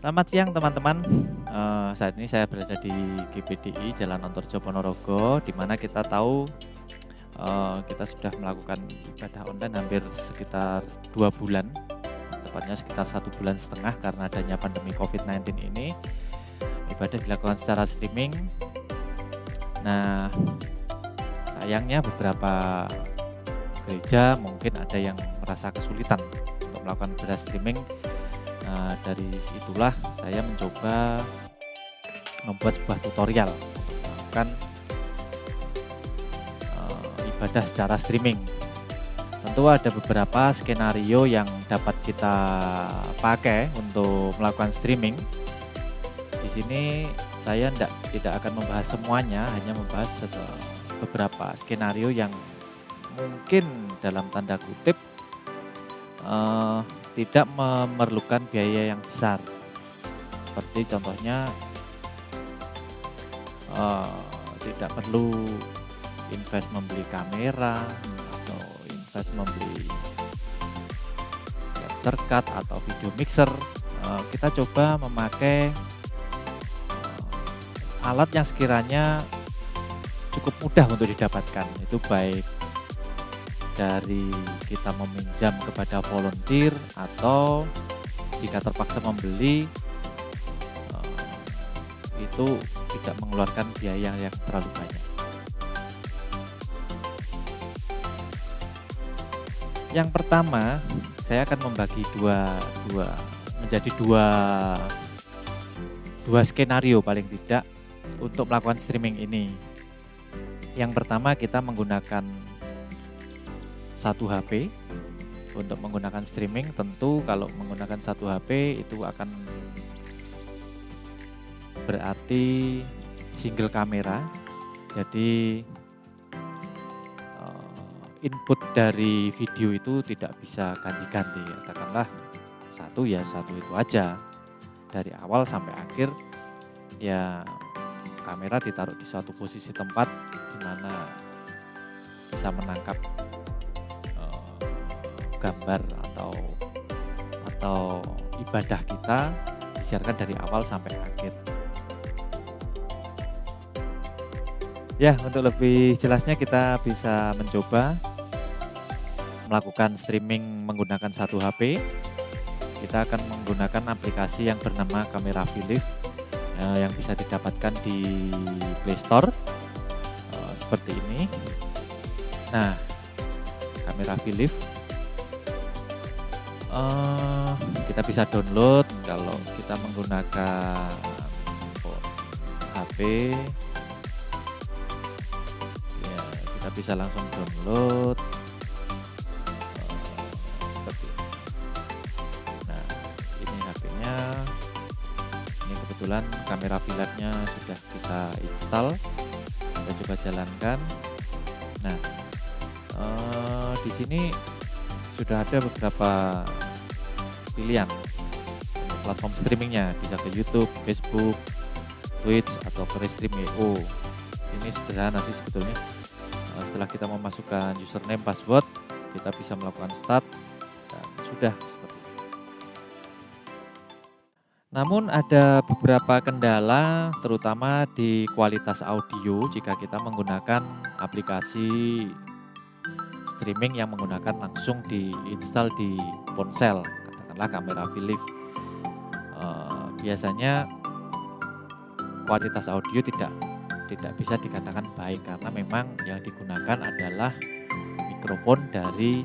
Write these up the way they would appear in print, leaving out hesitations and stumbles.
Selamat siang teman-teman. Saat ini saya berada di GPDI Jalan Nontorjo Ponorogo, di mana kita tahu kita sudah melakukan ibadah online hampir sekitar 2 bulan, tepatnya sekitar 1,5 bulan karena adanya pandemi COVID-19 ini. Ibadah dilakukan secara streaming. Nah, sayangnya beberapa gereja mungkin ada yang merasa kesulitan untuk melakukan ibadah streaming. Dari situlah saya mencoba membuat sebuah tutorial untuk melakukan ibadah secara streaming. Tentu ada beberapa skenario yang dapat kita pakai untuk melakukan streaming. Di sini saya tidak akan membahas semuanya, hanya membahas beberapa skenario yang mungkin dalam tanda kutip tidak memerlukan biaya yang besar. Seperti contohnya tidak perlu invest membeli kamera atau invest membeli capture card atau video mixer. Kita coba memakai alat yang sekiranya cukup mudah untuk didapatkan. Itu baik dari kita meminjam kepada volunteer atau jika terpaksa membeli, itu tidak mengeluarkan biaya yang terlalu banyak. Yang pertama, saya akan membagi menjadi dua skenario paling tidak untuk melakukan streaming ini. Yang pertama, kita menggunakan satu HP untuk menggunakan streaming. Tentu kalau menggunakan satu HP itu akan berarti single kamera. Jadi input dari video itu tidak bisa ganti-ganti. Katakanlah satu itu aja dari awal sampai akhir. Ya kamera ditaruh di suatu posisi tempat di mana bisa menangkap gambar atau ibadah kita disiarkan dari awal sampai akhir. Ya, untuk lebih jelasnya kita bisa mencoba melakukan streaming menggunakan satu HP. Kita akan menggunakan aplikasi yang bernama Kamera Philips yang bisa didapatkan di Play Store seperti ini. Nah, Kamera Philips kita bisa download kalau kita menggunakan HP. Ya, kita bisa langsung download seperti ini. Nah, ini HP-nya. Ini kebetulan kamera Philips-nya sudah kita install. Kita coba jalankan. Nah, di sini sudah ada beberapa pilihan untuk platform streamingnya, bisa ke YouTube, Facebook, Twitch, atau ke Restream.io. Ini sederhana sih sebetulnya. Setelah kita memasukkan username, password, kita bisa melakukan start dan sudah seperti itu. Namun ada beberapa kendala, terutama di kualitas audio jika kita menggunakan aplikasi streaming yang menggunakan langsung diinstal di ponsel, katakanlah kamera Philips. Biasanya kualitas audio tidak bisa dikatakan baik karena memang yang digunakan adalah mikrofon dari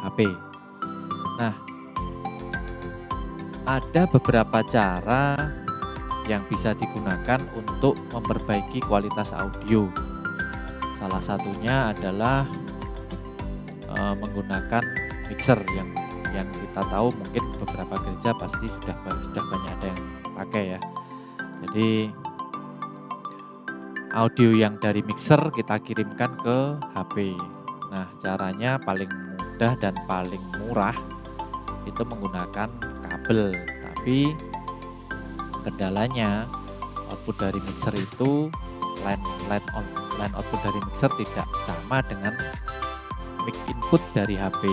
HP. Nah, ada beberapa cara yang bisa digunakan untuk memperbaiki kualitas audio. Salah satunya adalah menggunakan mixer yang kita tahu mungkin beberapa gereja pasti sudah banyak ada yang pakai ya. Jadi audio yang dari mixer kita kirimkan ke HP. Nah, caranya paling mudah dan paling murah itu menggunakan kabel. Tapi kendalanya output dari mixer itu line output dari mixer tidak sama dengan mic input dari HP.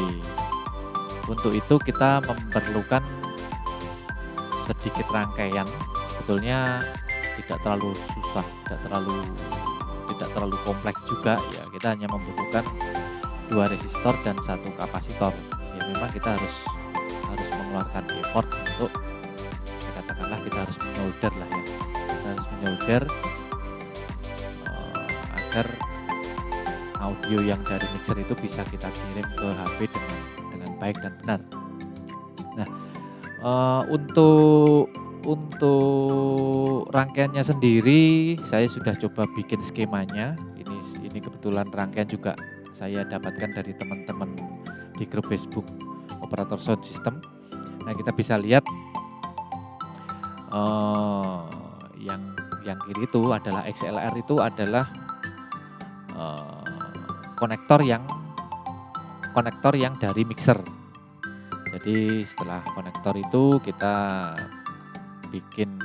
Untuk itu kita memerlukan sedikit rangkaian, sebetulnya tidak terlalu susah, tidak terlalu kompleks juga ya. Kita hanya membutuhkan 2 resistor dan 1 kapasitor. Ya memang kita harus mengeluarkan effort untuk, katakanlah kita harus menyolder lah ya. Kita harus menyolder agar audio yang dari mixer itu bisa kita kirim ke HP dengan baik dan benar. Nah, untuk rangkaiannya sendiri saya sudah coba bikin skemanya. Ini kebetulan rangkaian juga saya dapatkan dari teman-teman di grup Facebook Operator Sound System. Nah, kita bisa lihat yang kiri itu adalah XLR, itu adalah konektor yang dari mixer. Jadi setelah konektor itu kita bikin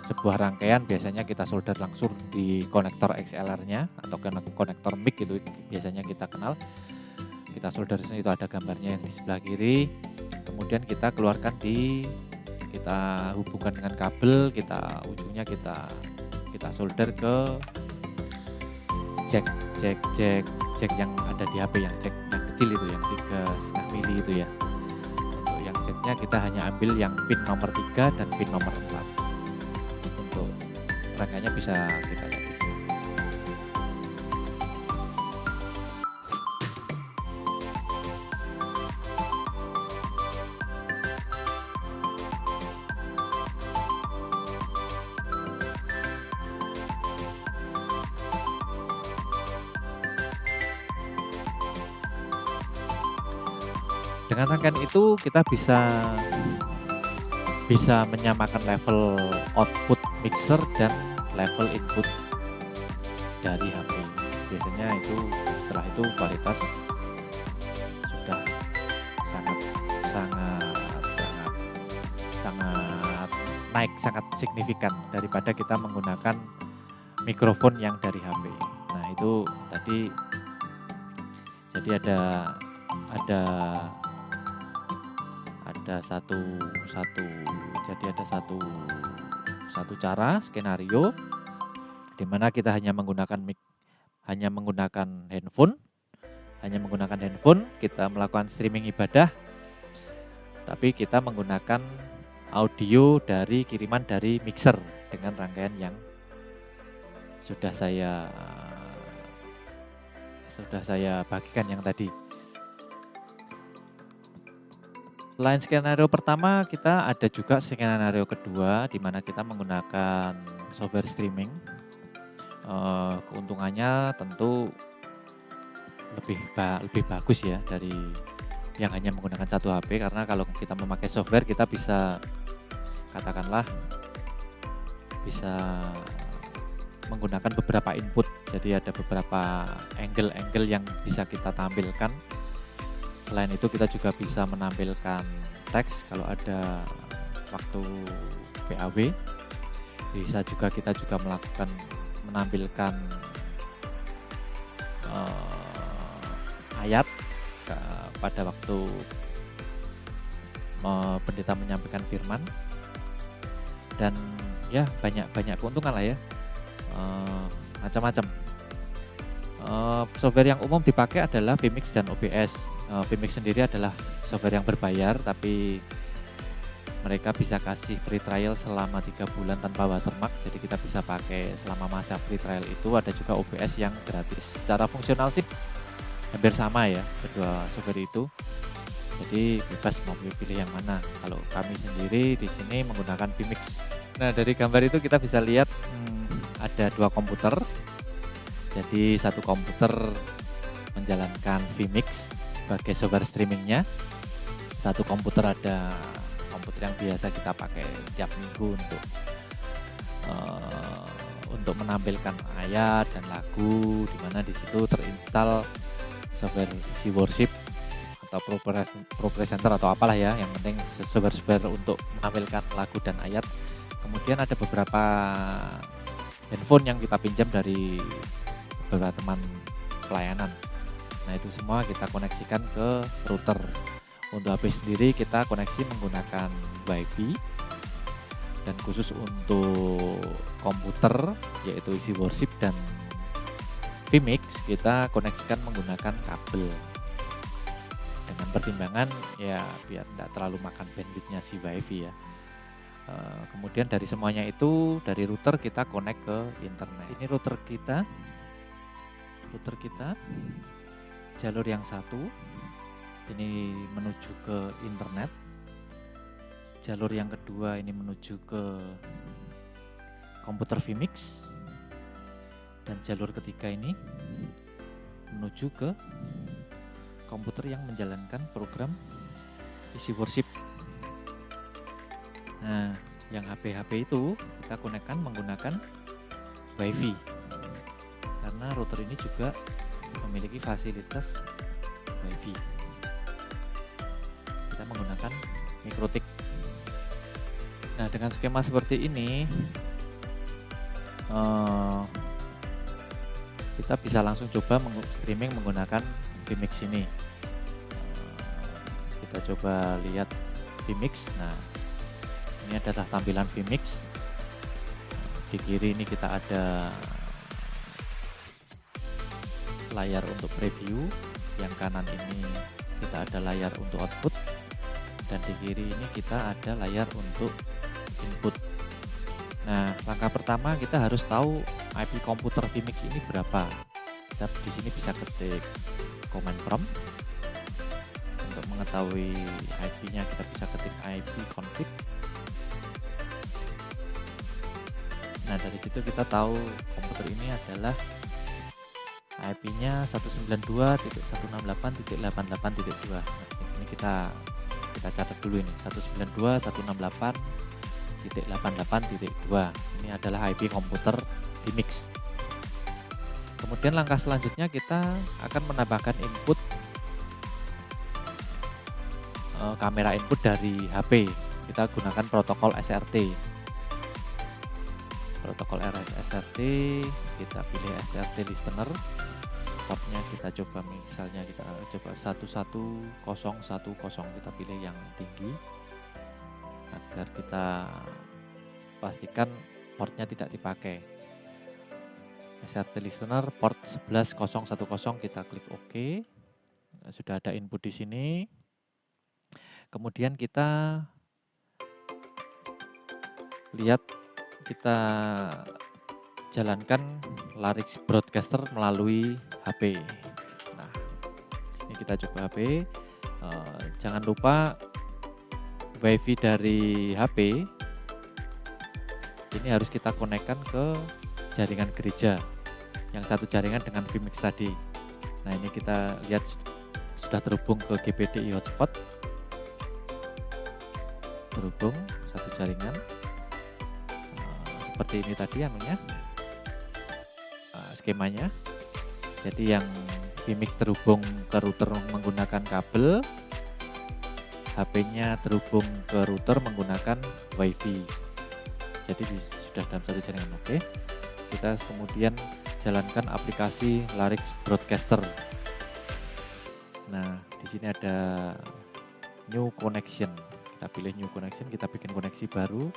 sebuah rangkaian, biasanya kita solder langsung di konektor XLR-nya atau konektor mic itu biasanya kita kenal. Kita solder di sini, itu ada gambarnya yang di sebelah kiri. Kemudian kita keluarkan kita hubungkan dengan kabel, ujungnya kita solder ke jack yang ada di HP, yang kecil itu, yang 3,5 mili itu ya. Untuk yang jacknya kita hanya ambil yang pin nomor 3 dan pin nomor 4. Untuk rangkaiannya bisa kita lihat di sini. Dengan rangkaian itu kita bisa menyamakan level output mixer dan level input dari HP. Biasanya itu setelah itu kualitas sudah sangat naik, sangat signifikan daripada kita menggunakan mikrofon yang dari HP. Nah, itu tadi jadi ada satu cara skenario di mana kita hanya menggunakan handphone, kita melakukan streaming ibadah, tapi kita menggunakan audio dari kiriman dari mixer dengan rangkaian yang sudah saya bagikan yang tadi. Selain skenario pertama, kita ada juga skenario kedua di mana kita menggunakan software streaming. Keuntungannya tentu lebih bagus ya dari yang hanya menggunakan satu HP, karena kalau kita memakai software kita bisa, katakanlah bisa menggunakan beberapa input. Jadi ada beberapa angle yang bisa kita tampilkan. Selain itu kita juga bisa menampilkan teks kalau ada waktu PAW. Kita juga menampilkan ayat pada waktu pendeta menyampaikan firman. Dan ya banyak keuntungan lah ya, macam-macam. Software yang umum dipakai adalah vMix dan OBS. vMix sendiri adalah software yang berbayar, tapi mereka bisa kasih free trial selama 3 bulan tanpa watermark. Jadi kita bisa pakai selama masa free trial itu. Ada juga OBS yang gratis. Secara fungsional sih hampir sama ya kedua software itu. Jadi bebas mau pilih yang mana. Kalau kami sendiri di sini menggunakan vMix. Nah, dari gambar itu kita bisa lihat ada 2 komputer. Jadi satu komputer menjalankan vMix sebagai software streamingnya. Satu komputer ada komputer yang biasa kita pakai tiap minggu untuk menampilkan ayat dan lagu, di mana di situ terinstall software Easy Worship atau Pro Presenter atau apalah ya, yang penting software untuk menampilkan lagu dan ayat. Kemudian ada beberapa handphone yang kita pinjam dari beberapa teman pelayanan. Nah, itu semua kita koneksikan ke router. Untuk HP sendiri kita koneksi menggunakan Wi-Fi. Dan khusus untuk komputer yaitu isi worship dan vMix kita koneksikan menggunakan kabel. Dengan pertimbangan ya biar tidak terlalu makan bandwidthnya si WiFi ya. Kemudian dari semuanya itu dari router kita connect ke internet. Ini router kita jalur yang satu ini menuju ke internet. Jalur yang kedua ini menuju ke komputer vMix, dan jalur ketiga ini menuju ke komputer yang menjalankan program isi worship. Nah, yang HP-HP itu kita konekkan menggunakan WiFi, karena router ini juga memiliki fasilitas WiFi. Kita menggunakan MikroTik. Nah, dengan skema seperti ini kita bisa langsung coba streaming menggunakan vMix ini. Kita coba lihat vMix. Nah, ini adalah tampilan vMix. Di kiri ini kita ada layar untuk preview, yang kanan ini kita ada layar untuk output, dan di kiri ini kita ada layar untuk input. Nah, langkah pertama kita harus tahu IP komputer vMix ini berapa. Kita di sini bisa ketik command prompt. Untuk mengetahui IP-nya kita bisa ketik ipconfig. Nah, dari situ kita tahu komputer ini adalah IP-nya 192.168.88.2. Ini kita catat dulu ini 192.168.88.2. Ini adalah IP komputer vMix. Kemudian langkah selanjutnya kita akan menambahkan input kamera input dari HP. Kita gunakan protokol SRT. Protokol SRT, kita pilih SRT listener. Portnya kita coba, misalnya kita coba 11010, kita pilih yang tinggi agar kita pastikan portnya tidak dipakai. SRT listener port 11010, kita klik OK. Sudah ada input di sini. Kemudian kita lihat, kita jalankan Larix Broadcaster melalui HP. Nah, ini kita coba HP. Jangan lupa WiFi dari HP ini harus kita konekkan ke jaringan gereja, yang satu jaringan dengan vMix tadi. Nah, ini kita lihat sudah terhubung ke GPDI hotspot, terhubung satu jaringan. Seperti ini tadi anunya, skemanya. Jadi yang vMix terhubung ke router menggunakan kabel, HP-nya terhubung ke router menggunakan WiFi. Jadi sudah dalam satu jaringan. Oke. Kita kemudian jalankan aplikasi Larix Broadcaster. Nah, di sini ada new connection. Kita pilih new connection, kita bikin koneksi baru.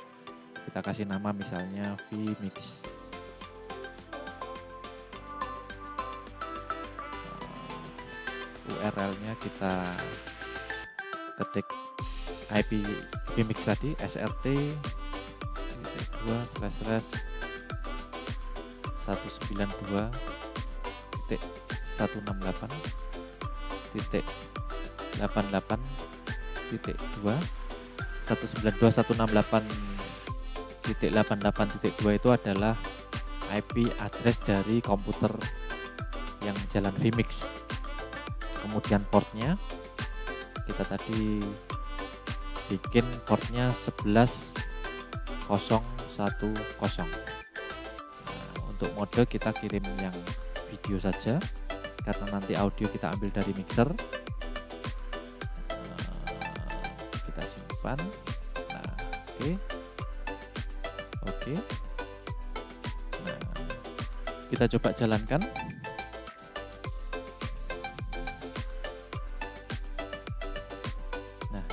Kita kasih nama misalnya vMix. URL-nya kita ketik IP vMix tadi, srt//192.168.88.2. 192.168.88.2 itu adalah IP address dari komputer yang jalan vMix. Kemudian portnya kita tadi bikin portnya 11.010. Nah, untuk mode kita kirim yang video saja, karena nanti audio kita ambil dari mixer. Kita simpan. Nah, oke. Nah, kita coba jalankan. Nah,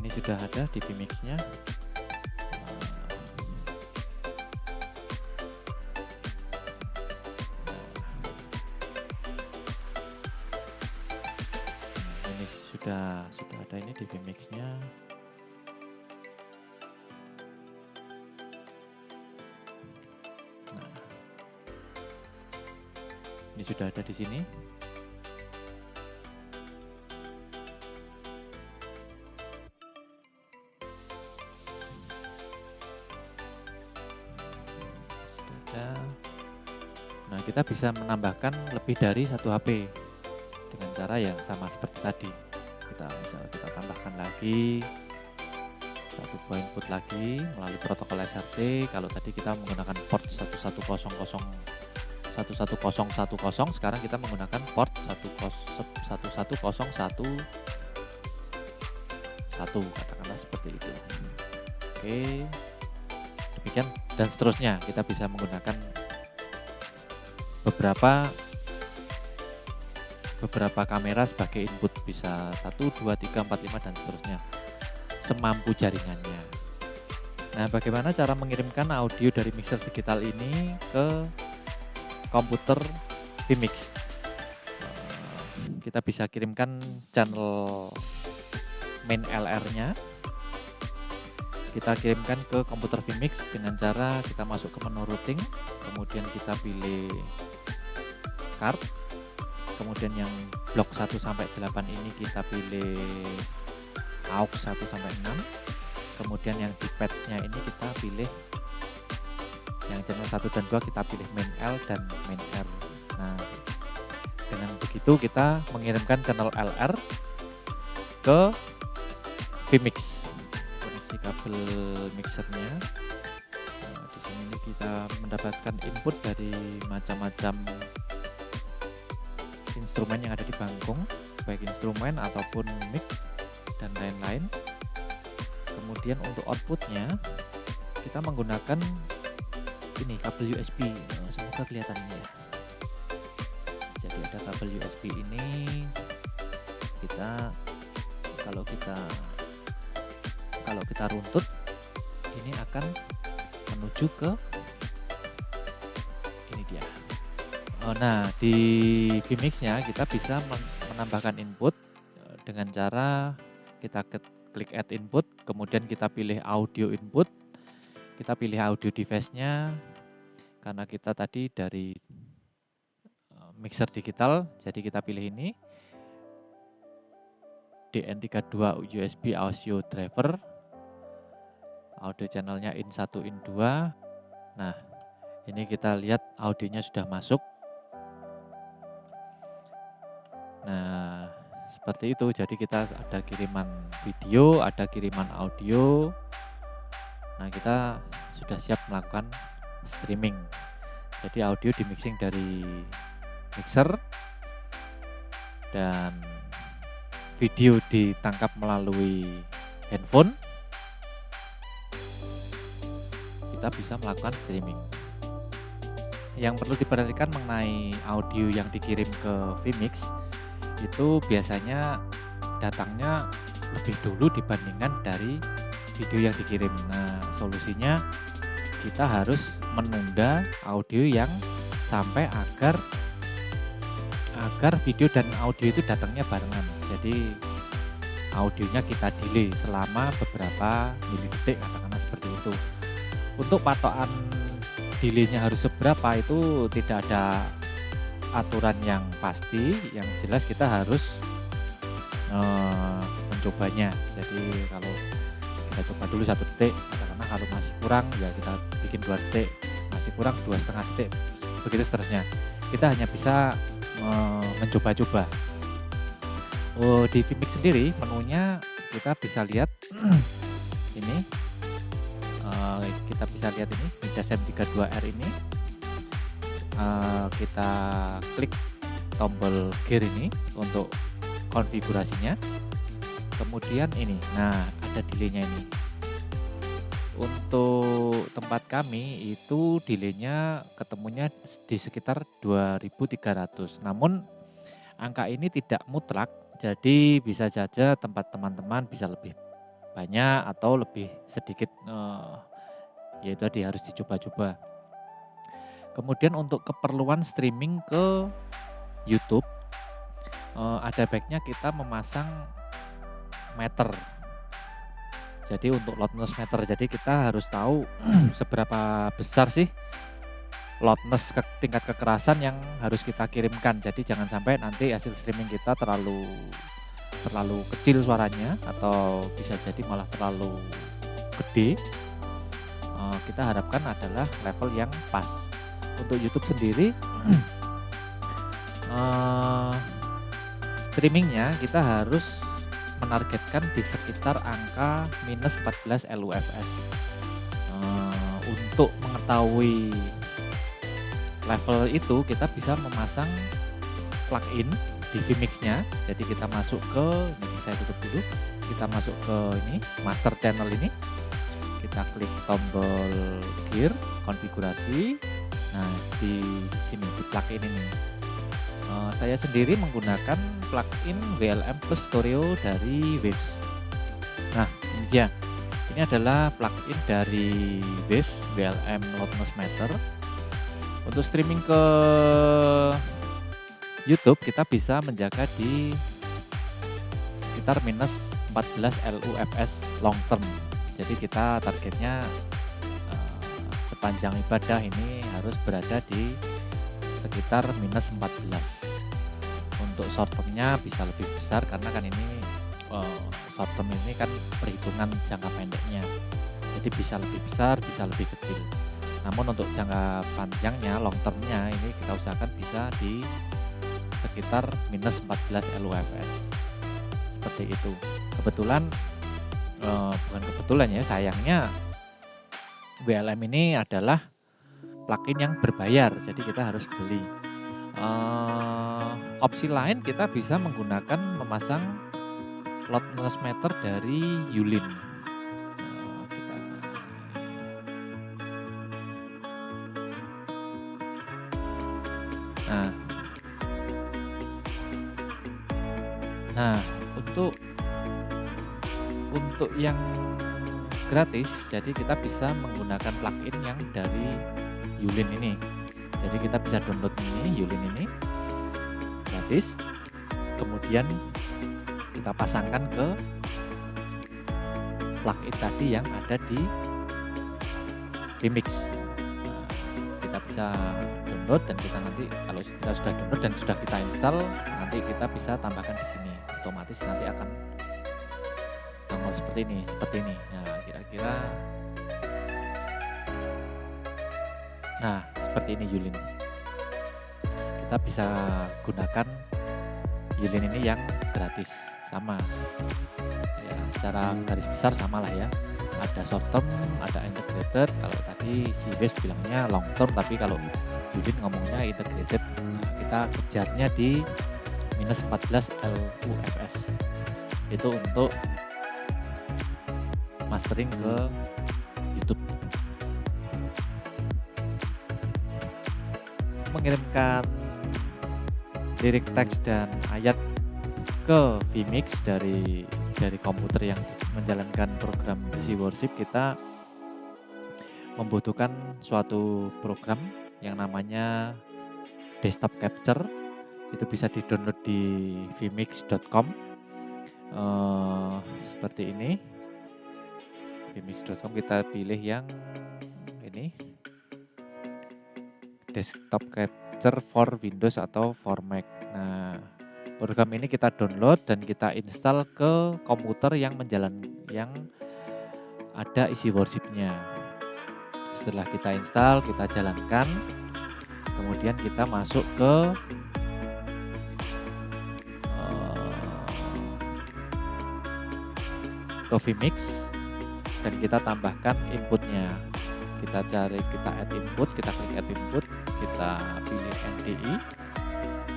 ini sudah ada di vMix-nya. sudah ada ini di Vmix-nya. Nah, ini sudah ada di sini. Sudah ada. Nah, kita bisa menambahkan lebih dari satu HP dengan cara yang sama seperti tadi. Misalnya kita tambahkan lagi satu buah input lagi melalui protokol SRC. Kalau tadi kita menggunakan port 1100 sekarang kita menggunakan port 11011 katakanlah seperti itu. Oke, demikian dan seterusnya. Kita bisa menggunakan beberapa kamera sebagai input, bisa 1, 2, 3, 4, 5 dan seterusnya semampu jaringannya. Nah, bagaimana cara mengirimkan audio dari mixer digital ini ke komputer Vmix? Kita bisa kirimkan channel main LR-nya. Kita kirimkan ke komputer Vmix dengan cara kita masuk ke menu routing, kemudian kita pilih card. Kemudian yang blok 1 sampai 8 ini kita pilih aux 1 sampai 6. Kemudian yang di patch-nya ini kita pilih yang channel 1 dan 2 kita pilih main L dan main R. Nah, dengan begitu kita mengirimkan channel LR ke Vmix. Koneksi kabel mixernya. Nah, di sini kita mendapatkan input dari macam-macam instrumen yang ada di Bangkong, baik instrumen ataupun mic dan lain-lain. Kemudian untuk outputnya kita menggunakan ini kabel USB. Semoga kelihatan ini ya. Jadi ada kabel USB ini, kalau kita runtut ini akan menuju ke ini dia. Nah, di Vmix-nya kita bisa menambahkan input dengan cara kita klik add input, kemudian kita pilih audio input, kita pilih audio device-nya, karena kita tadi dari mixer digital, jadi kita pilih ini DN32 USB audio driver, audio channelnya in 1 in 2. Nah, ini kita lihat audionya sudah masuk. Nah, seperti itu. Jadi kita ada kiriman video, ada kiriman audio. Nah, kita sudah siap melakukan streaming. Jadi audio di mixing dari mixer dan video ditangkap melalui handphone. Kita bisa melakukan streaming. Yang perlu diperhatikan mengenai audio yang dikirim ke Vmix, itu biasanya datangnya lebih dulu dibandingkan dari video yang dikirim. Nah, solusinya kita harus menunda audio yang sampai agar video dan audio itu datangnya barengan. Jadi audionya kita delay selama beberapa milidetik, katakanlah seperti itu. Untuk patokan delaynya harus seberapa itu tidak ada aturan yang pasti, yang jelas kita harus mencobanya. Jadi kalau kita coba dulu 1 detik, karena kalau masih kurang ya kita bikin 2 detik, masih kurang 2,5 detik, begitu seterusnya. Kita hanya bisa mencoba-coba. Di Vmix sendiri menunya kita bisa lihat ini, kita bisa lihat ini Midas M32R ini. Kita klik tombol gear ini untuk konfigurasinya. Kemudian ini, nah ada delaynya ini. Untuk tempat kami itu delaynya ketemunya di sekitar 2300. Namun angka ini tidak mutlak, jadi bisa saja tempat teman-teman bisa lebih banyak atau lebih sedikit, yaitu tadi harus dicoba-coba. Kemudian untuk keperluan streaming ke YouTube, ada baiknya kita memasang meter. Jadi untuk loudness meter, jadi kita harus tahu seberapa besar sih loudness tingkat kekerasan yang harus kita kirimkan. Jadi jangan sampai nanti hasil streaming kita terlalu kecil suaranya atau bisa jadi malah terlalu gede. Kita harapkan adalah level yang pas. Untuk YouTube sendiri streamingnya kita harus menargetkan di sekitar angka minus 14 LUFS. Untuk mengetahui level itu kita bisa memasang plugin di vMix-nya. Jadi kita masuk ke, ini saya tutup dulu, kita masuk ke ini master channel ini, kita klik tombol gear konfigurasi. Nah di sini di plugin ini saya sendiri menggunakan plugin WLM Plus Stereo dari Waves. Nah ini dia, ini adalah plugin dari Waves WLM Loudness Meter. Untuk streaming ke YouTube kita bisa menjaga di sekitar minus 14 LUFS long term. Jadi kita targetnya sepanjang ibadah ini harus berada di sekitar minus 14. Untuk short termnya bisa lebih besar karena kan ini short term ini kan perhitungan jangka pendeknya. Jadi bisa lebih besar, bisa lebih kecil. Namun untuk jangka panjangnya, long termnya ini kita usahakan bisa di sekitar minus 14 LUFS. Seperti itu. Kebetulan, bukan kebetulan ya, sayangnya WLM ini adalah plugin yang berbayar, jadi kita harus beli. Opsi lain kita bisa menggunakan memasang loudness meter dari Yulin. Nah, untuk yang gratis, jadi kita bisa menggunakan plugin yang dari Yulin ini. Jadi kita bisa download ini, Yulin ini, gratis. Kemudian kita pasangkan ke plugin tadi yang ada di vMix. Kita bisa download dan kita nanti kalau kita sudah download dan sudah kita install, nanti kita bisa tambahkan di sini. Otomatis nanti akan nongol seperti ini. Nah, kira-kira seperti ini Yulin. Kita bisa gunakan Yulin ini yang gratis, sama. Ya, secara garis besar sama lah ya. Ada short term, ada integrated. Kalau tadi si Waves bilangnya long term, tapi kalau Yulin ngomongnya integrated. Nah, kita kejarnya di minus 14 LUFS. Itu untuk mastering ke YouTube. Mengirimkan lirik teks dan ayat ke vMix dari komputer yang menjalankan program DC Worship, kita membutuhkan suatu program yang namanya Desktop Capture. Itu bisa di-download di vmix.com. Seperti ini. vmix.com, kita pilih yang ini. Desktop Capture for Windows atau for Mac. Nah, program ini kita download dan kita install ke komputer yang ada isi worshipnya. Setelah kita install, kita jalankan, kemudian kita masuk ke vMix dan kita tambahkan inputnya. Kita add input, kita klik add input, kita pilih NDI.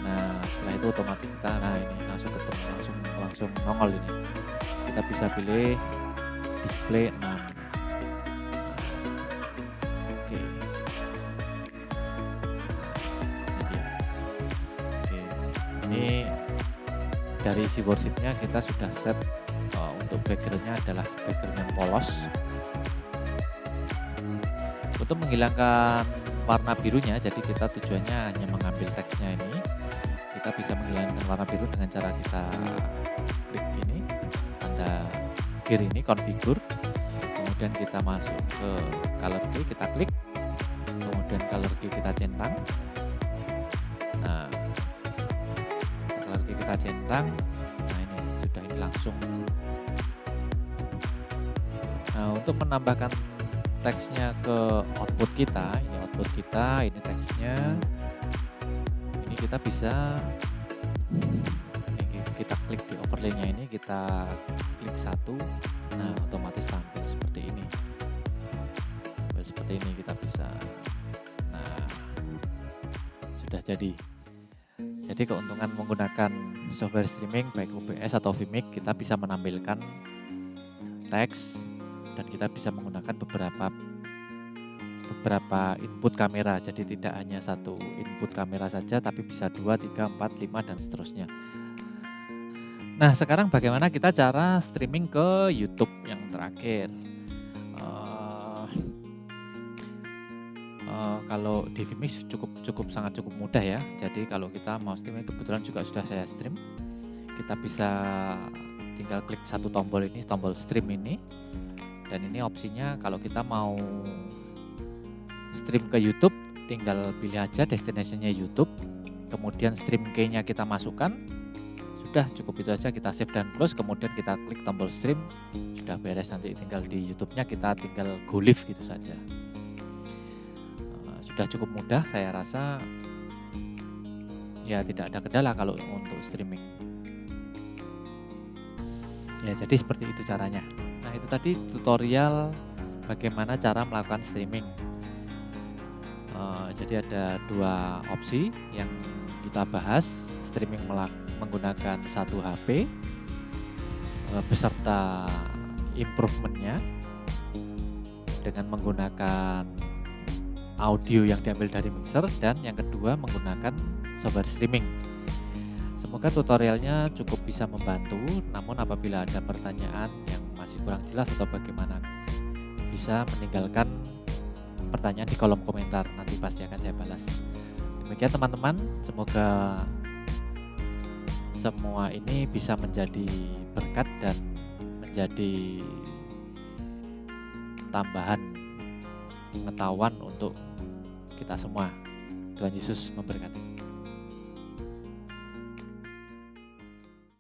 Nah, setelah itu otomatis kita, ini langsung ketemu, langsung nongol ini. Kita bisa pilih display 6. Oke. Ini dia. Oke. Ini dari isi worshipnya kita sudah set. Untuk backgroundnya adalah background yang polos. Untuk menghilangkan warna birunya, jadi kita tujuannya hanya mengambil teksnya ini. Kita bisa menghilangkan warna biru dengan cara kita klik ini, tanda pada gear ini, configure. Kemudian kita masuk ke color key, kita klik. Kemudian color key kita centang. Nah, color key kita centang. Nah, ini sudah, ini langsung. Nah, untuk menambahkan teksnya ke output kita, ini teksnya. Ini kita bisa, ini kita klik di overlay-nya ini, kita klik satu. Nah, otomatis tampil seperti ini. Seperti ini kita bisa. Nah, sudah jadi. Jadi keuntungan menggunakan software streaming baik OBS atau Vmix, kita bisa menampilkan teks dan kita bisa menggunakan beberapa input kamera. Jadi tidak hanya satu input kamera saja, tapi bisa 2, 3, 4, 5 dan seterusnya. Nah, sekarang bagaimana kita cara streaming ke YouTube yang terakhir? Kalau di Vmix sangat cukup mudah ya. Jadi kalau kita mau streaming, kebetulan juga sudah saya stream, kita bisa tinggal klik satu tombol ini, tombol stream ini. Dan ini opsinya kalau kita mau stream ke YouTube, tinggal pilih aja destination-nya YouTube, kemudian stream key-nya kita masukkan, sudah cukup itu aja, kita save dan close, kemudian kita klik tombol stream, sudah beres. Nanti tinggal di YouTube-nya kita tinggal go live gitu saja. Sudah cukup mudah, saya rasa ya tidak ada kendala kalau untuk streaming. Ya, jadi seperti itu caranya. Nah, itu tadi tutorial bagaimana cara melakukan streaming. Jadi ada dua opsi yang kita bahas, streaming menggunakan satu HP beserta improvementnya dengan menggunakan audio yang diambil dari mixer, dan yang kedua menggunakan software streaming. Semoga tutorialnya cukup bisa membantu, namun apabila ada pertanyaan yang masih kurang jelas atau bagaimana, bisa meninggalkan pertanyaan di kolom komentar, nanti pasti akan saya balas. Demikian teman-teman, semoga semua ini bisa menjadi berkat dan menjadi tambahan pengetahuan untuk kita semua. Tuhan Yesus memberkati.